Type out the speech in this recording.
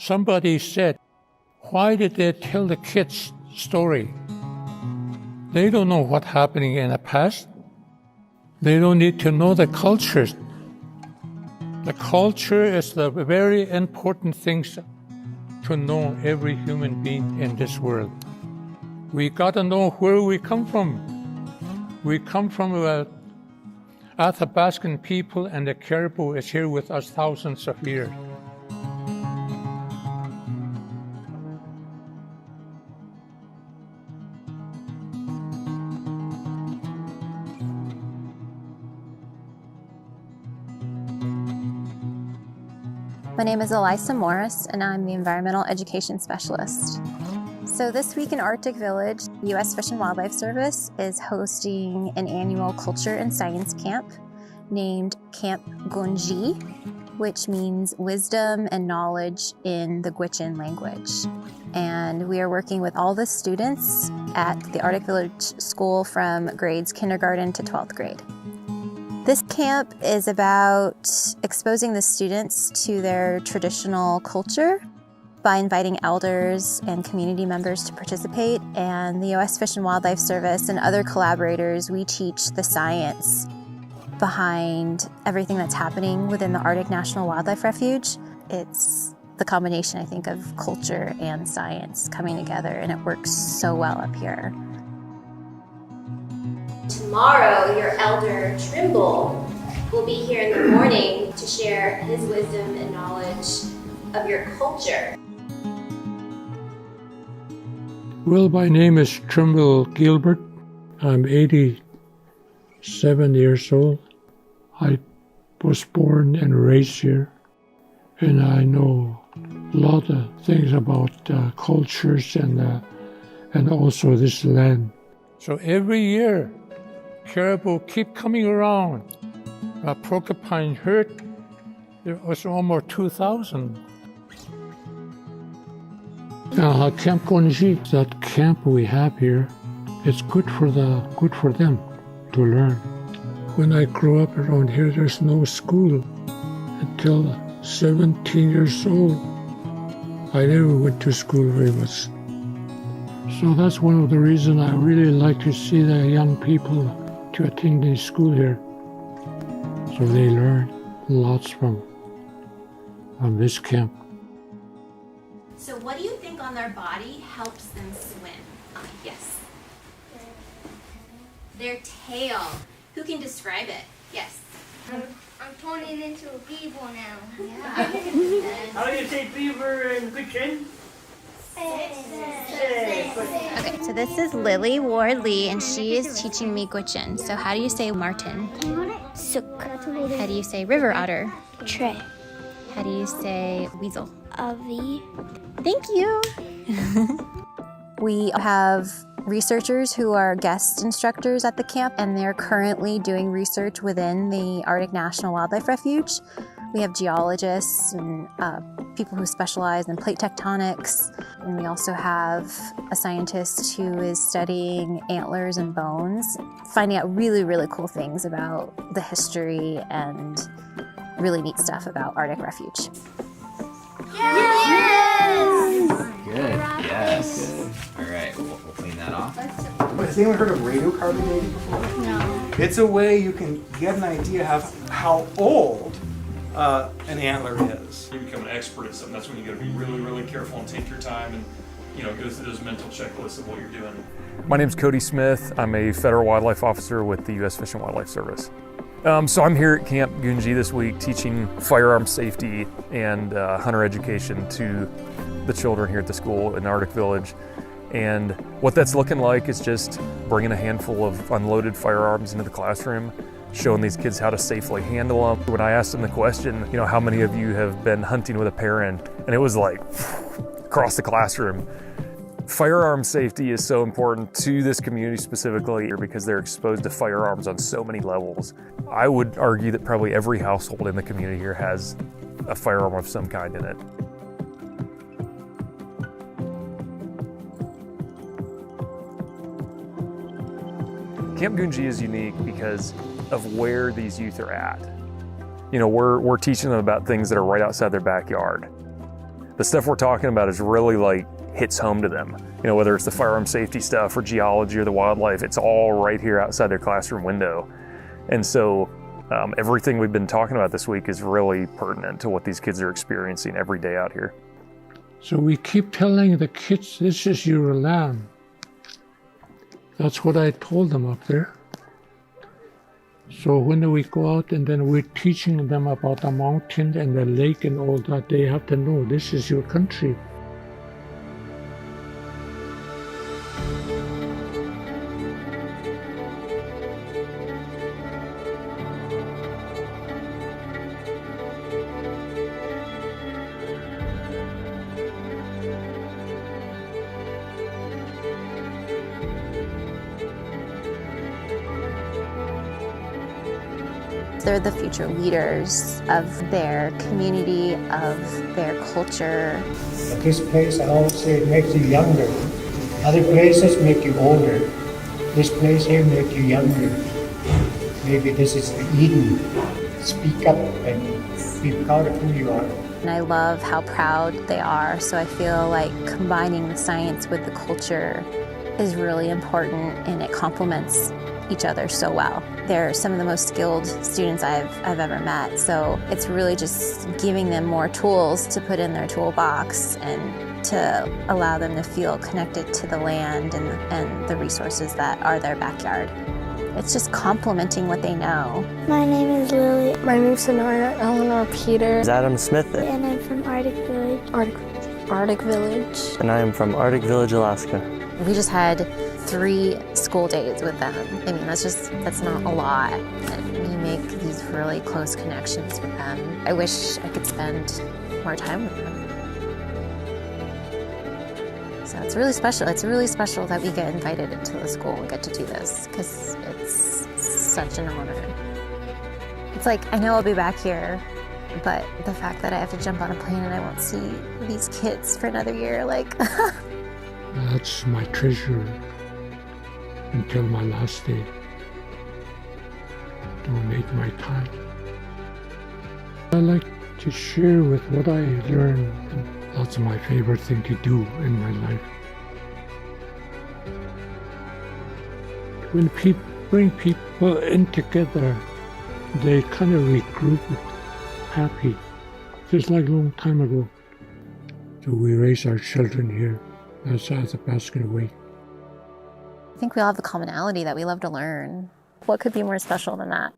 Somebody said, why did they tell the kids story? They don't know what's happening in the past. They don't need to know the cultures. The culture is the very important things to know every human being in this world. We got to know where we come from. We come from Athabascan people, and the caribou is here with us thousands of years. My name is Elisa Morris, and I'm the Environmental Education Specialist. So this week in Arctic Village, the U.S. Fish and Wildlife Service is hosting an annual culture and science camp named Camp Goonzhii, which means wisdom and knowledge in the Gwich'in language. And we are working with all the students at the Arctic Village School from grades kindergarten to 12th grade. This camp is about exposing the students to their traditional culture by inviting elders and community members to participate. And the U.S. Fish and Wildlife Service and other collaborators, we teach the science behind everything that's happening within the Arctic National Wildlife Refuge. It's the combination, I think, of culture and science coming together, and it works so well up here. Tomorrow, your elder Trimble will be here in the morning to share his wisdom and knowledge of your culture. Well, my name is Trimble Gilbert. I'm 87 years old. I was born and raised here, and I know a lot of things about cultures and also this land. So every year, caribou keep coming around. Porcupine herd, there was almost 2,000. Camp Goonzhii, that camp we have here, it's good for them to learn. When I grew up around here, there's no school. Until 17 years old, I never went to school very much. So that's one of the reasons I really like to see the young people to attend school here. So they learn lots from this camp. So what do you think on their body helps them swim? Yes. Their tail. Who can describe it? Yes. I'm turning into a beaver now. Yeah. How do you say beaver in Gwich'in? Okay, so this is Lily Ward Lee, and she is teaching me Gwich'in. So how do you say martin? Suk. How do you say river otter? Tre. How do you say weasel? Avi. Thank you. We have researchers who are guest instructors at the camp, and they're currently doing research within the Arctic National Wildlife Refuge. We have geologists and people who specialize in plate tectonics, and we also have a scientist who is studying antlers and bones, finding out really, really cool things about the history and really neat stuff about Arctic Refuge. Good, yes. All right, we'll clean that off. Has anyone heard of radiocarbon dating before? No. It's a way you can get an idea of how old an antler is. You become an expert at something, that's when you got to be really, really careful and take your time and, go through those mental checklists of what you're doing. My name's Cody Smith. I'm a federal wildlife officer with the U.S. Fish and Wildlife Service. So I'm here at Camp Goonzhii this week teaching firearm safety and hunter education to the children here at the school in Arctic Village. And what that's looking like is just bringing a handful of unloaded firearms into the classroom, showing these kids how to safely handle them. When I asked them the question, how many of you have been hunting with a parent? And it was like across the classroom. Firearm safety is so important to this community specifically because they're exposed to firearms on so many levels. I would argue that probably every household in the community here has a firearm of some kind in it. Camp Goonzhii is unique because of where these youth are at. We're teaching them about things that are right outside their backyard. the stuff we're talking about is really like hits home to them. You know, whether it's the firearm safety stuff or geology or the wildlife, it's all right here outside their classroom window. And so everything we've been talking about this week is really pertinent to what these kids are experiencing every day out here. So we keep telling the kids, this is your land. That's what I told them up there. So when we go out and then we're teaching them about the mountain and the lake and all that, they have to know this is your country. They're the future leaders of their community, of their culture. At this place, I always say it makes you younger. Other places make you older. This place here makes you younger. Maybe this is the Eden. Speak up and be proud of who you are. And I love how proud they are, so I feel like combining the science with the culture is really important, and it complements each other so well. They're some of the most skilled students I've ever met, so it's really just giving them more tools to put in their toolbox and to allow them to feel connected to the land and the resources that are their backyard. It's just complementing what they know. My name is Lily. My name is Sonora Eleanor Peter. Adam Smith. And I'm from Arctic Village. Arctic Village. And I am from Arctic Village, Alaska. We just had 3 school days with them. I mean, that's not a lot. And we make these really close connections with them. I wish I could spend more time with them. So it's really special. It's really special that we get invited into the school and get to do this, because it's such an honor. It's like, I know I'll be back here, but the fact that I have to jump on a plane and I won't see these kids for another year, like, That's my treasure until my last day. Donate my time. I like to share with what I learned. That's my favorite thing to do in my life. When people bring people in together, they kind of regroup happy. Just like a long time ago. So we raise our children here outside the basket away. I think we all have the commonality that we love to learn. What could be more special than that?